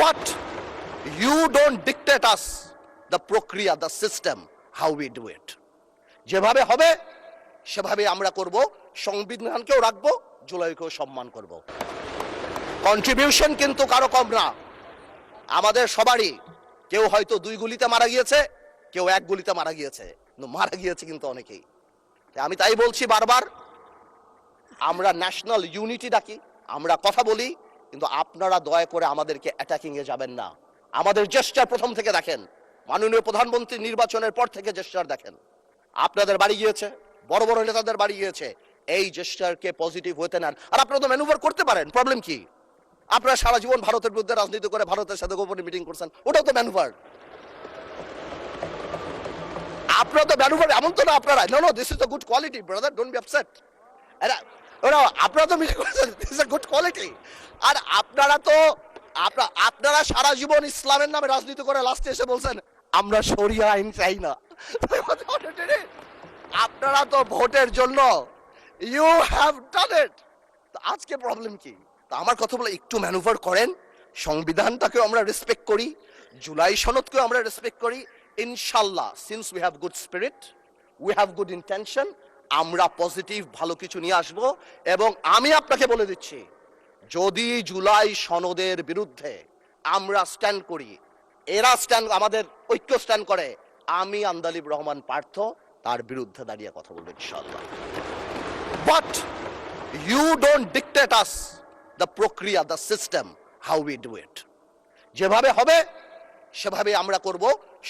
But you don't dictate us the প্রক্রিয়া, the system, how we do it. যেভাবে হবে সেভাবে আমরা করব, সংবিধানকেও রাখবো, জুলাইকেও সম্মান করব। কন্ট্রিবিউশন কিন্তু কারো কম না, আমাদের সবারই। কেউ হয়তো 2 গুলিতে মারা গিয়েছে, কেউ 1 গুলিতে মারা গিয়েছে, কিন্তু মারা গিয়েছে কিন্তু অনেকেই। আমি তাই বলছি বারবার, আমরা ন্যাশনাল ইউনিটি ডাকি, আমরা কথা বলি, কিন্তু আপনারা দয়া করে আমাদেরকে অ্যাটাকিং এ যাবেন না। আমাদের জেস্টার প্রথম থেকে দেখেন, মাননীয় প্রধানমন্ত্রী নির্বাচনের পর থেকে জেস্টার দেখেন। আপনাদের বাড়ি গিয়েছে, বড় বড় নেতাদের বাড়ি গিয়েছে, এই জেস্টারকে পজিটিভ হতে নেন। আর আপনারা তো ম্যানুভার করতে পারেন, প্রবলেম কি? আপনারা সারা জীবন ভারতের বিরুদ্ধে রাজনীতি করে ভারতের সাথে গোপনে মিটিং করছেন, ওটাও তো ম্যানুভার। আপনারা তো ম্যানুভার, এমন তো না আপনারা, no this is a good quality brother, don't be upset. আপনারা তো মিটিং করেছেন, this is a good quality. আর আপনারা সারা জীবন ইসলামের নামে রাজনীতি করে লাস্টে এসে বলছেন আমরা শরিয়া আইন চাই না। আপনারা তো ভোটের জন্য ইউ হ্যাভ ডান ইট। আজকে প্রবলেম কি? তা আমার কথা বলে একটু ম্যানুভার করেন, সংবিধানটাকেও আমরা রেসপেক্ট করি, জুলাই সনদকেও আমরা রেসপেক্ট করি। ইনশাল্লাহ, since we have good spirit, we have good intention, আমরা পজিটিভ ভালো কিছু নিয়ে আসব। এবং আমি আপনাকে বলে দিচ্ছি, যদি জুলাই সনদের বিরুদ্ধে আমরা স্ট্যান্ড করি, এরা স্ট্যান্ড, আমাদের ঐক্য স্ট্যান্ড করে, আমি আন্দালিব রহমান পার্থ তার বিরুদ্ধে দাঁড়িয়ে কথা বলবো ইনশাআল্লাহ। But you don't dictate us the প্রক্রিয়া, the system, how we do it. যেভাবে হবে সেভাবে আমরা করব,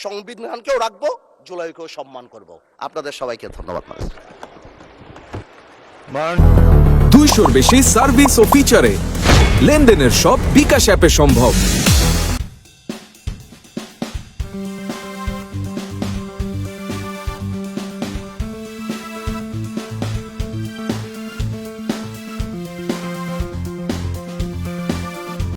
সংবিধানকেও রাখবো, জুলাইকেও সম্মান করব। আপনাদের সবাইকে ধন্যবাদ। 200-র বেশি সার্ভিস ও ফিচারে লেনদেনের সব বিকাশ অ্যাপে সম্ভব।